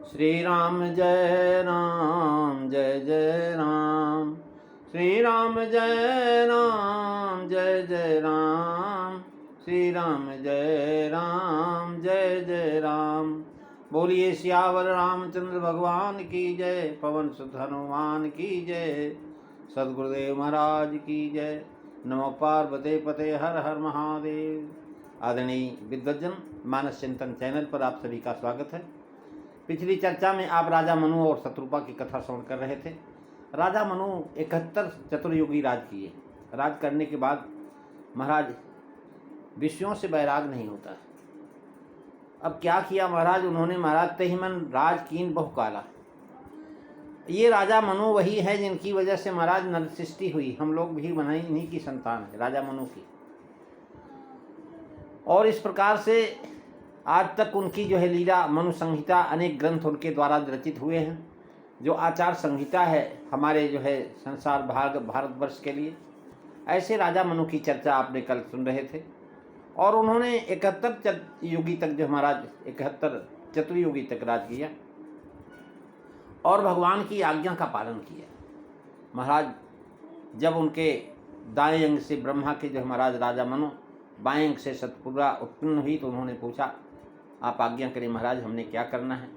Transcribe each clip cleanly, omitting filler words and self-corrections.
श्री राम जय राम जय जय राम। श्री राम जय राम जय जय राम। श्री राम जय राम जय जय राम। बोलिए सियावर रामचंद्र भगवान की जय। पवन सुत हनुमान की जय। सद्गुरुदेव महाराज की जय। नमो पार्वते पते हर हर महादेव। आदरणीय विद्वज्जन, मानस चिंतन चैनल पर आप सभी का स्वागत है। पिछली चर्चा में आप राजा मनु और शत्रुपा की कथा श्रवण कर रहे थे। राजा मनु 71 चतुर्युगी राज किए। राज करने के बाद महाराज विषयों से बैराग नहीं होता है। अब क्या किया महाराज उन्होंने? महाराज ते ही मन राज कीन बहु काला। ये राजा मनु वही है जिनकी वजह से महाराज नर सृष्टि हुई। हम लोग भी बनाई इन्हीं की संतान है, राजा मनु की। और इस प्रकार से आज तक उनकी जो है लीला मनु संहिता अनेक ग्रंथ उनके द्वारा रचित हुए हैं। जो आचार संहिता है हमारे जो है संसार भारतवर्ष के लिए, ऐसे राजा मनु की चर्चा आपने कल सुन रहे थे। और उन्होंने 71 युगी तक जो महाराज 71 चतुर्युगी तक राज किया और भगवान की आज्ञा का पालन किया। महाराज जब उनके दाएं अंग से ब्रह्मा के जो महाराज राजा मनु बाएं अंग से सतपुरा उत्पन्न हुई तो उन्होंने पूछा, आप आज्ञा करें महाराज, हमने क्या करना है?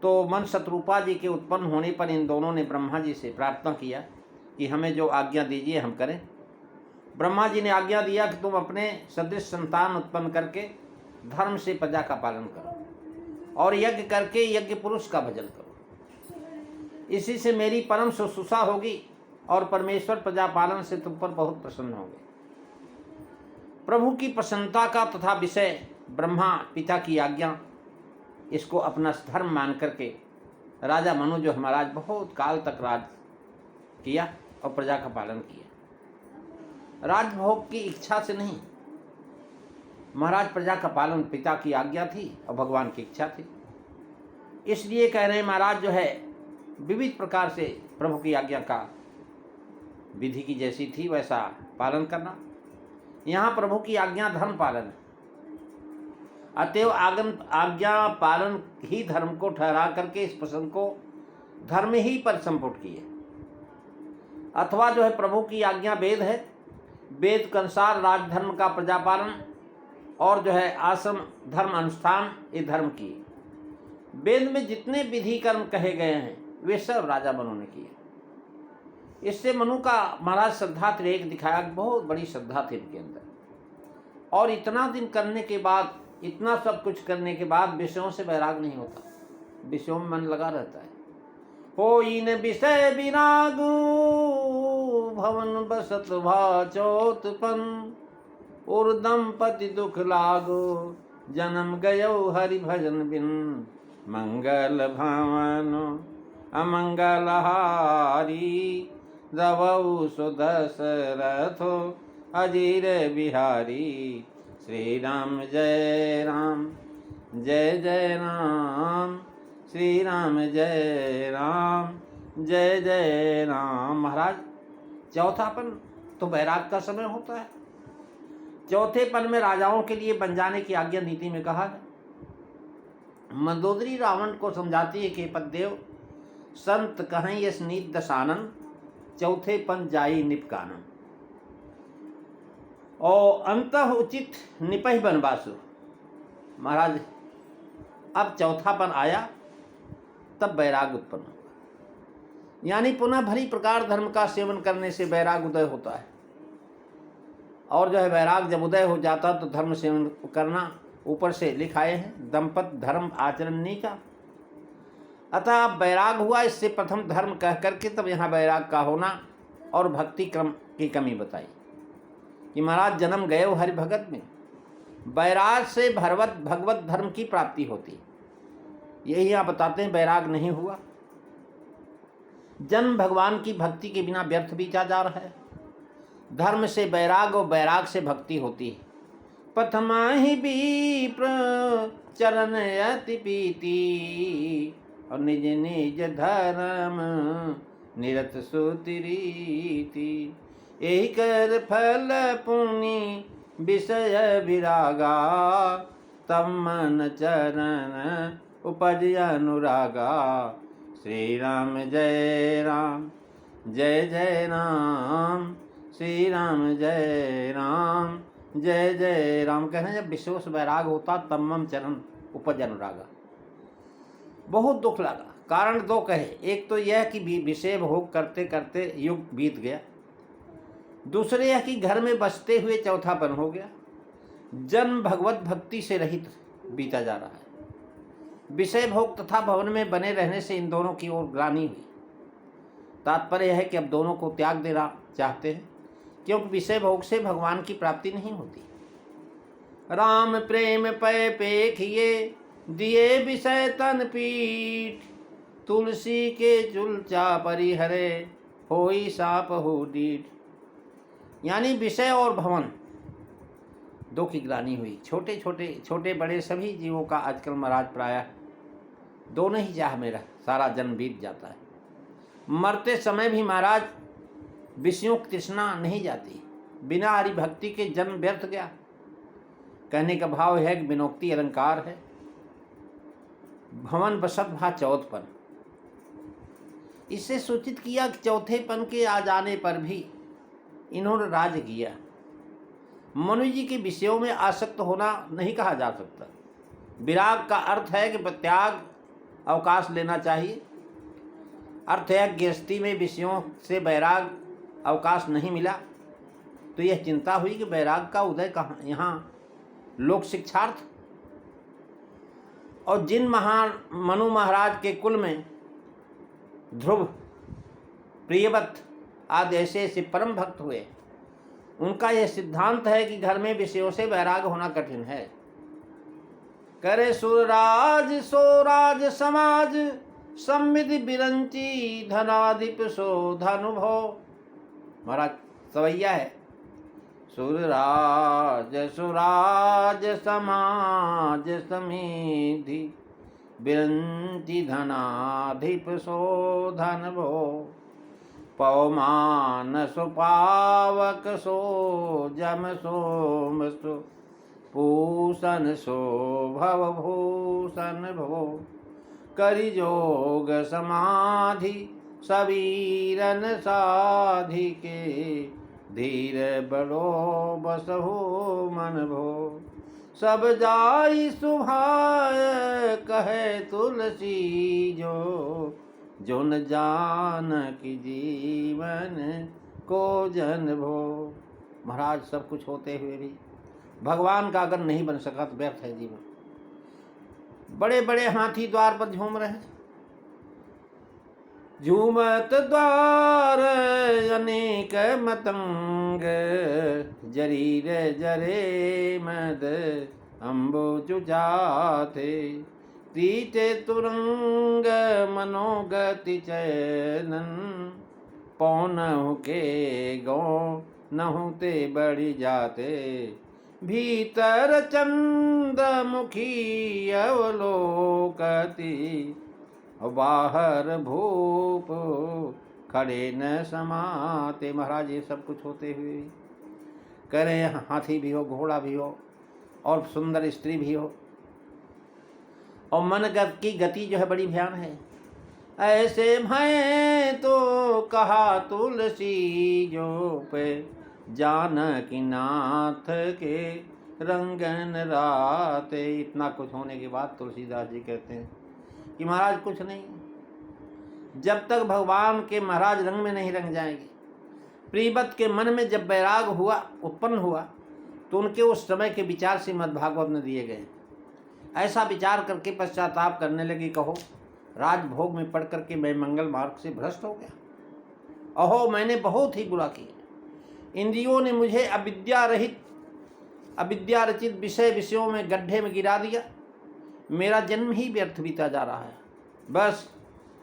तो मन शत्रुपा जी के उत्पन्न होने पर इन दोनों ने ब्रह्मा जी से प्रार्थना किया कि हमें जो आज्ञा दीजिए हम करें। ब्रह्मा जी ने आज्ञा दिया कि तुम अपने सदृश संतान उत्पन्न करके धर्म से प्रजा का पालन करो और यज्ञ करके यज्ञ पुरुष का भजन करो। इसी से मेरी परम शुश्रूषा होगी और परमेश्वर प्रजा पालन से तुम पर बहुत प्रसन्न होंगे। प्रभु की प्रसन्नता का तथा विषय ब्रह्मा पिता की आज्ञा, इसको अपना धर्म मान करके राजा मनु जो महाराज बहुत काल तक राज किया और प्रजा का पालन किया। राजभोग की इच्छा से नहीं, महाराज प्रजा का पालन पिता की आज्ञा थी और भगवान की इच्छा थी। इसलिए कह रहे हैं महाराज जो है विविध प्रकार से प्रभु की आज्ञा का विधि की जैसी थी वैसा पालन करना। यहाँ प्रभु की आज्ञा धर्म पालन है। अतएव आज्ञा पालन ही धर्म को ठहरा करके इस प्रसंग को धर्म ही पर संपुट किए। अथवा जो है प्रभु की आज्ञा वेद है, वेद के अनुसार राजधर्म का प्रजा पालन और जो है आश्रम धर्म अनुष्ठान ये धर्म किए। वेद में जितने विधि कर्म कहे गए हैं वे सब राजा मनु ने किए। इससे मनु का महाराज श्रद्धा तिरेक दिखाया, बहुत बड़ी श्रद्धा थी इनके अंदर। और इतना दिन करने के बाद, इतना सब कुछ करने के बाद विषयों से बैराग नहीं होता, विषयों में मन लगा रहता है। हो इन विषय विरागु भवन बसत भाचोतपन और दंपति दुख लागो जन्म गयो हरि भजन बिन मंगल भवन अमंगल हारी रवौ सुदशरथो अजीर बिहारी। श्री राम जय राम जय जय राम। श्री राम जय राम जय जय राम। महाराज चौथापन तो बैराग का समय होता है। चौथे पन में राजाओं के लिए बन जाने की आज्ञा नीति में कहा है। मंदोदरी रावण को समझाती है कि पददेव संत कहें यस नीत दशानन चौथे पन जाई निपकानन और अंतः उचित निपह बनवासु। महाराज अब चौथापन आया तब बैराग उत्पन्न होगा। यानी पुनः भली प्रकार धर्म का सेवन करने से बैराग उदय होता है। और जो है बैराग जब उदय हो जाता तो धर्म सेवन करना, ऊपर से लिखाए हैं दंपत धर्म आचरण नहीं का। अतः अब बैराग हुआ, इससे प्रथम धर्म कह करके तब यहाँ बैराग का होना और भक्ति क्रम की कमी बताई कि महाराज जन्म गए हो हरि भगत में। बैराग से भगवत धर्म की प्राप्ति होती, यही यहाँ बताते हैं। बैराग नहीं हुआ, जन्म भगवान की भक्ति के बिना व्यर्थ बीता जा रहा है। धर्म से बैराग और बैराग से भक्ति होती है। प्रथमा ही विप्र चरण अति पीति और निज निज धर्म निरत सुतिरीति। यही कर फल पुनि विषय विरागा तब मन चरण उपज अनुरागा। श्री राम जय राम, जय जय राम, श्री राम जय राम, जय जय राम। कहने जब विषयों से वैराग होता तब मम चरण उपज अनुरागा। बहुत दुख लगा। कारण दो कहे, एक तो यह कि विषय भोग करते करते युग बीत गया, दूसरे यह कि घर में बसते हुए चौथापन हो गया। जन्म भगवत भक्ति से रहित बीता जा रहा है। विषय भोग तथा भवन में बने रहने से इन दोनों की ओर ग्लानि हुई। तात्पर्य है कि अब दोनों को त्याग देना चाहते हैं, क्योंकि विषय भोग से भगवान की प्राप्ति नहीं होती। राम प्रेम पै पेखिए, दिए विषय तन पीठ। तुलसी के चुलचा परिहरे, होई साप हो डीठ। यानी विषय और भवन दो की ग्लानि हुई। छोटे बड़े सभी जीवों का आजकल महाराज प्रायः दोनों ही चाह में सारा जन्म बीत जाता है। मरते समय भी महाराज विषयों की तृष्णा नहीं जाती। बिना हरि भक्ति के जन्म व्यर्थ गया। कहने का भाव है कि विनोक्ति अलंकार है। भवन बसत भा चौथपन। इससे सूचित किया कि चौथेपन के आ जाने पर भी इन्होंने राज किया। मनुष्य जी के विषयों में आसक्त होना नहीं कहा जा सकता। विराग का अर्थ है कि त्याग अवकाश लेना चाहिए। अर्थ है गृहस्थी में विषयों से वैराग अवकाश नहीं मिला तो यह चिंता हुई कि वैराग का उदय कहाँ, यहाँ लोक शिक्षार्थ। और जिन महान मनु महाराज के कुल में ध्रुव, प्रियव्रत आदि ऐसे परम भक्त हुए, उनका यह सिद्धांत है कि घर में विषयों से वैराग होना कठिन है। करे सुरराज सोराज समाज, सम्मिधि बिरंची धनाधिप सो धनुभो। महाराज सवैया है। सुरराज सुराज समाज समिधि, बिरंची धनाधिप सो धनुभो। पवमान सुपावक सो जम सोम सो, पूषण सो भव भूषण भो। करि जोग समाधि सबीरन साधि के, धीर बड़ो बसहु मन भो। सब जाई सुभाय कहे तुलसी जो, जो न जान की जीवन को जन भो। महाराज सब कुछ होते हुए भी भगवान का अगर नहीं बन सका तो व्यर्थ है जीवन। बड़े बड़े हाथी द्वार पर झूम रहे, झूमत द्वार अनेक मतंग, जरीर जरे मद अम्बुजु जाते। तीते तुरंग मनोगति चैनन, पौनहु के गौ नहुते बढ़ी जाते। भीतर चंद्रमुखी अवलोकति, बाहर भूप खड़े न समाते। महाराज ये सब कुछ होते हुए करे हाथी भी हो, घोड़ा भी हो और सुंदर स्त्री भी हो, और मन की गति जो है बड़ी भयान है। ऐसे भय तो कहा तुलसी जो पे, जानकी नाथ के रंगन राते। इतना कुछ होने के बाद तुलसीदास जी कहते हैं कि महाराज कुछ नहीं, जब तक भगवान के महाराज रंग में नहीं रंग जाएंगे। प्रियव्रत के मन में जब वैराग हुआ, उत्पन्न हुआ, तो उनके उस समय के विचार श्रीमद् भागवत में दिए गए। ऐसा विचार करके पश्चाताप करने लगी, कहो राजभोग में पड़ करके मैं मंगल मार्ग से भ्रष्ट हो गया। अहो मैंने बहुत ही बुरा किया। इंद्रियों ने मुझे अविद्या रहित, अविद्या रचित विषयों में गड्ढे में गिरा दिया। मेरा जन्म ही व्यर्थ बीता जा रहा है। बस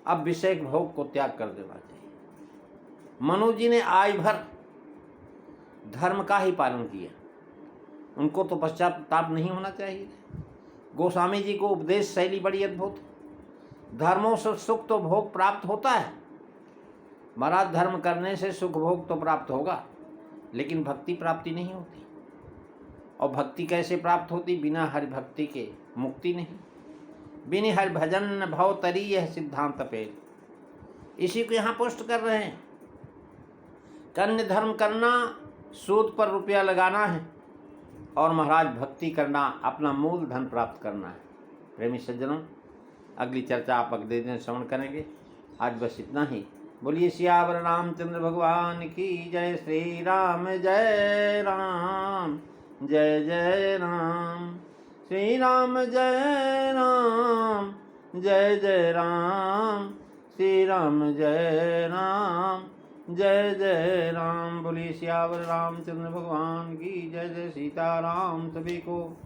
अब विषय भोग को त्याग कर देना चाहिए। मनु जी ने आयु भर धर्म का ही पालन किया, उनको तो पश्चाताप नहीं होना चाहिए। गोस्वामी जी को उपदेश शैली बड़ी अद्भुत। धर्मों से सुख तो भोग प्राप्त होता है। महाराज धर्म करने से सुख भोग तो प्राप्त होगा, लेकिन भक्ति प्राप्ति नहीं होती। और भक्ति कैसे प्राप्त होती? बिना हरि भक्ति के मुक्ति नहीं। बिनि हरि भजन भव तरी यह सिद्धांत पेल। इसी को यहाँ पोस्ट कर रहे हैं। कन्या धर्म करना, सूद पर रुपया लगाना है, और महाराज भक्ति करना, अपना मूल धन प्राप्त करना है। प्रेमी सज्जनों, अगली चर्चा आप अगले दिन श्रवण करेंगे। आज बस इतना ही। बोलिए सियावर रामचंद्र भगवान की जय। श्री राम जय राम, जय जय राम। श्री राम जय राम, जय जय राम। श्री राम जय राम, जय जय राम। बोलिए सियावर रामचंद्र भगवान की जय। जय सीताराम। सभी को